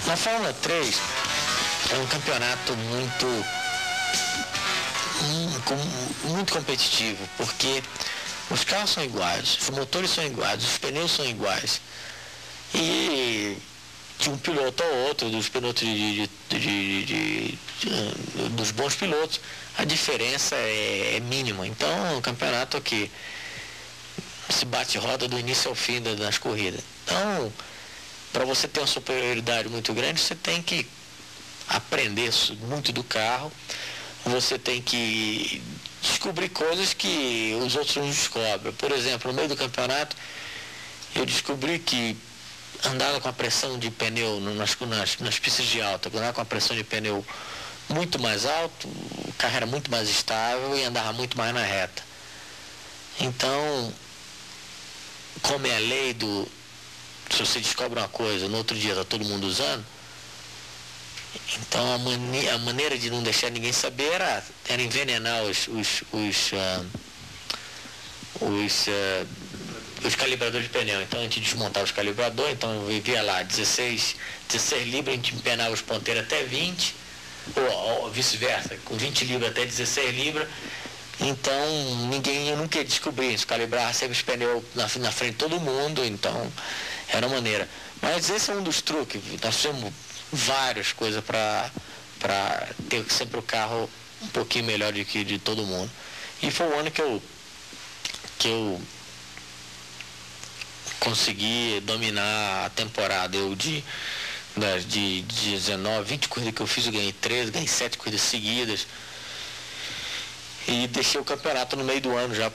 Na Fórmula 3 é um campeonato muito competitivo, porque os carros são iguais, os motores são iguais, os pneus são iguais. E de um piloto ao outro, dos pilotos dos bons pilotos, a diferença é mínima. Então é um campeonato que se bate roda do início ao fim das corridas. Então, para você ter uma superioridade muito grande, você tem que aprender muito do carro, você tem que descobrir coisas que os outros não descobrem. Por exemplo, no meio do campeonato, eu descobri que andava com a pressão de pneu nas pistas de alta, andava com a pressão de pneu muito mais alto, o carro era muito mais estável e andava muito mais na reta. Então, como é a lei se você descobre uma coisa, no outro dia está todo mundo usando, então a maneira de não deixar ninguém saber era envenenar os calibradores de pneu. Então a gente desmontava os calibradores, então eu via lá 16 libras, a gente empenava os ponteiros até 20, ou vice-versa, com 20 libras até 16 libras. Então eu nunca ia descobrir isso, calibrar sempre os pneus na frente de todo mundo, então era uma maneira. Mas esse é um dos truques, nós fizemos várias coisas para ter sempre o carro um pouquinho melhor do que de todo mundo. E foi o ano que eu consegui dominar a temporada. Eu de 19, 20 corridas que eu fiz, eu ganhei 13, ganhei 7 corridas seguidas. E deixei o campeonato no meio do ano já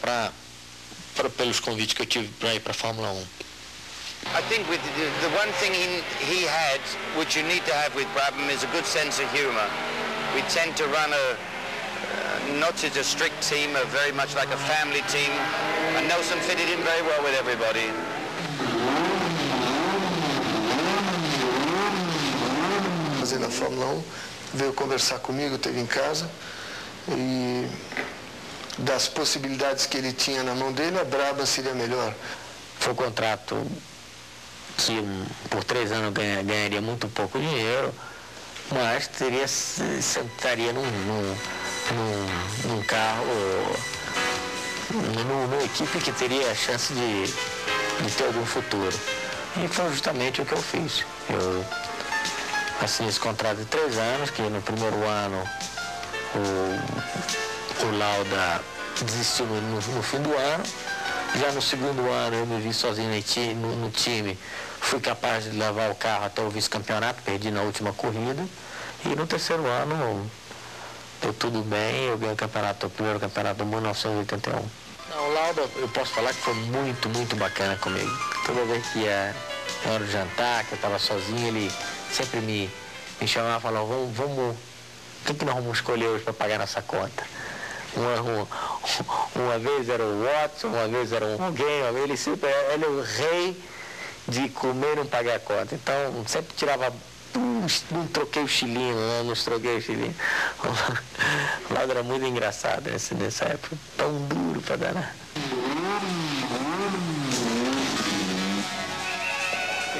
pelos convites que eu tive para ir para a Fórmula 1. I think with the one thing he had, which you need to have with Brabham, is a good sense of humor. We tend to run not as a strict team, very much like a family team, and Nelson fitted in very well with everybody. Fazendo a Fórmula 1, veio conversar comigo, esteve em casa, e das possibilidades que ele tinha na mão dele, a Brabham seria melhor. Foi um contrato que por 3 anos ganharia muito pouco dinheiro, mas estaria num carro, numa equipe que teria a chance de ter algum futuro. E foi justamente o que eu fiz. Eu assinei esse contrato de 3 anos, que no primeiro ano o Lauda desistiu no fim do ano. Já no segundo ano eu me vi sozinho no time, fui capaz de levar o carro até o vice-campeonato, perdi na última corrida. E no terceiro ano deu tudo bem, eu ganhei o primeiro campeonato de 1981. O Lauda, eu posso falar que foi muito, muito bacana comigo. Toda vez que ia na hora de jantar, que eu estava sozinho, ele sempre me chamava e falava, vamos, o que nós vamos escolher hoje para pagar nossa conta? Uma vez era o Watson, uma vez era alguém, ele sempre era o rei de comer e não pagar a conta. Então, sempre tirava, não troquei o chilinho, não troquei o chilinho. O lado era muito engraçado nessa época, tão duro para danar.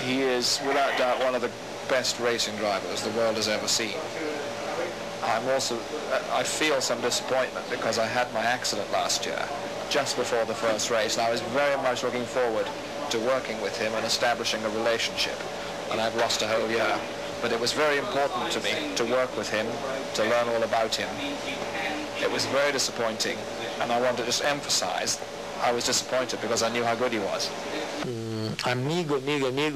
He is, without doubt, one of the best racing drivers the world has ever seen. I feel some disappointment because I had my accident last year, just before the first race, and I was very much looking forward to working with him and establishing a relationship, and I've lost a whole year. But it was very important to me to work with him, to learn all about him. It was very disappointing, and I want to just emphasize I was disappointed because I knew how good he was. Amigo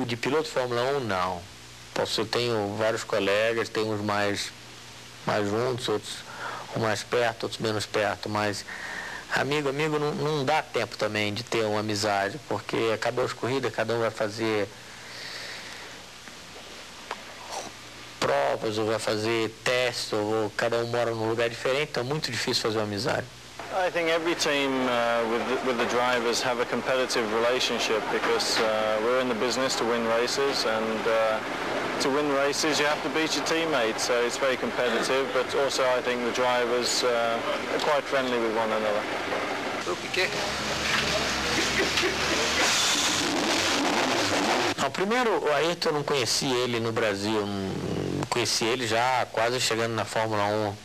de piloto Fórmula 1, não. Eu tenho vários colegas, tenho uns mais juntos, outros mais perto, outros menos perto, mas amigo não dá tempo também de ter uma amizade, porque acabou as corridas, cada um vai fazer provas ou vai fazer testes, ou cada um mora num lugar diferente, então é muito difícil fazer uma amizade. I think every team with the drivers have a competitive relationship because we're in the business to win races, and to win races you have to beat your teammates, so it's very competitive, but also I think the drivers are quite friendly with one another. primeiro, o Ayrton eu não conhecia ele no Brasil, não conheci ele já quase chegando na Fórmula 1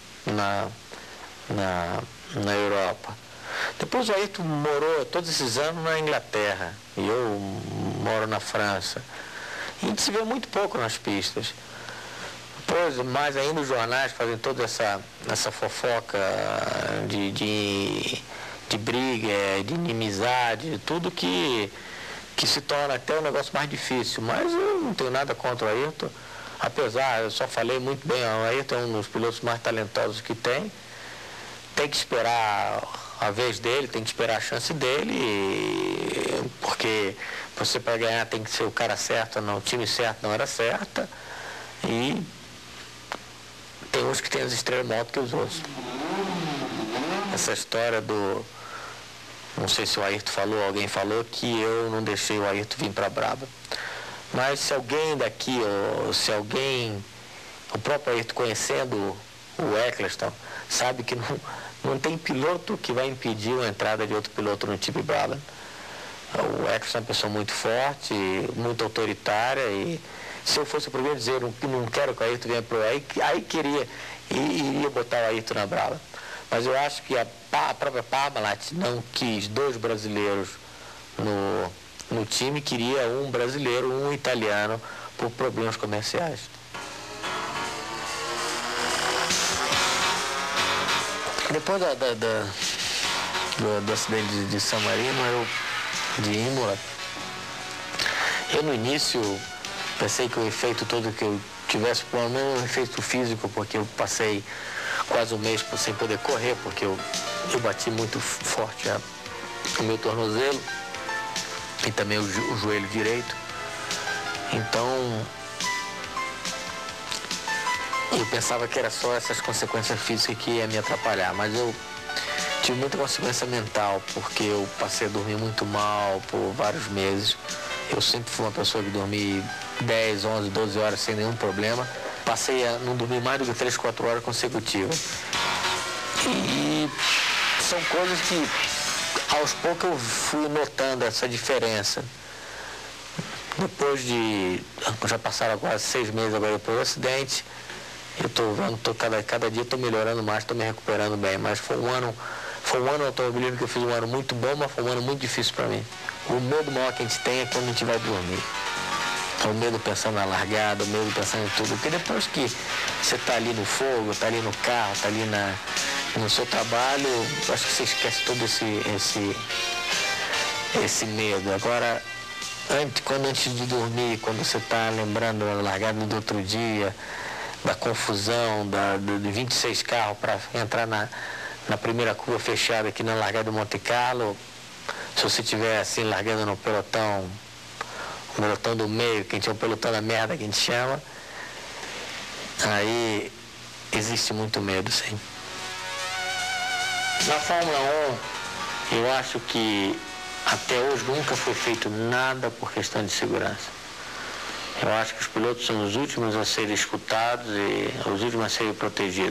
na Europa. Depois o Ayrton morou todos esses anos na Inglaterra e eu moro na França. E a gente se vê muito pouco nas pistas. Depois, mais ainda os jornais fazem toda essa fofoca de briga, de inimizade, de tudo que se torna até um negócio mais difícil. Mas eu não tenho nada contra o Ayrton. Apesar, eu só falei muito bem, o Ayrton é um dos pilotos mais talentosos que tem. Tem que esperar a vez dele, tem que esperar a chance dele, porque você para ganhar tem que ser o cara certo, não, o time certo não era certa. E tem uns que tem as estrelas maior do que os outros. Essa história do... Não sei se o Ayrton falou, alguém falou que eu não deixei o Ayrton vir para Braba. Mas se alguém daqui, ou se alguém, o próprio Ayrton conhecendo o Eccleston, sabe que não tem piloto que vai impedir a entrada de outro piloto no time Brabham. O Eccleston é uma pessoa muito forte, muito autoritária, e se eu fosse o primeiro a dizer que não quero que o Ayrton venha para o aí iria botar o Ayrton na Brabham. Mas eu acho que a própria Parmalat não quis dois brasileiros no time, queria um brasileiro, um italiano, por problemas comerciais. Depois do acidente de San Marino, de Imola, eu no início pensei que o efeito todo que eu tivesse, pelo menos um efeito físico, porque eu passei quase um mês sem poder correr, porque eu bati muito forte o meu tornozelo e também o joelho direito. Então, eu pensava que era só essas consequências físicas que ia me atrapalhar, mas eu tive muita consequência mental, porque eu passei a dormir muito mal por vários meses. Eu sempre fui uma pessoa que dormi 10, 11, 12 horas sem nenhum problema. Passei a não dormir mais do que 3, 4 horas consecutivas. E são coisas que, aos poucos, eu fui notando essa diferença. Depois já passaram quase 6 meses agora pelo acidente, eu estou vendo, cada dia estou melhorando mais, estou me recuperando bem. Mas foi um ano automobilismo que eu fiz um ano muito bom, mas foi um ano muito difícil para mim. O medo maior que a gente tem é quando a gente vai dormir. O medo pensando na largada, o medo pensando em tudo. Porque depois que você está ali no fogo, está ali no carro, está ali no seu trabalho, acho que você esquece todo esse medo. Agora, antes de dormir, quando você está lembrando da largada do outro dia, da confusão, de 26 carros para entrar na primeira curva fechada aqui na largada do Monte Carlo, se você estiver assim largando no pelotão, o pelotão do meio, que a gente é o pelotão da merda que a gente chama, aí existe muito medo, sim. Na Fórmula 1, eu acho que até hoje nunca foi feito nada por questão de segurança. Eu acho que os pilotos são os últimos a serem escutados e os últimos a serem protegidos.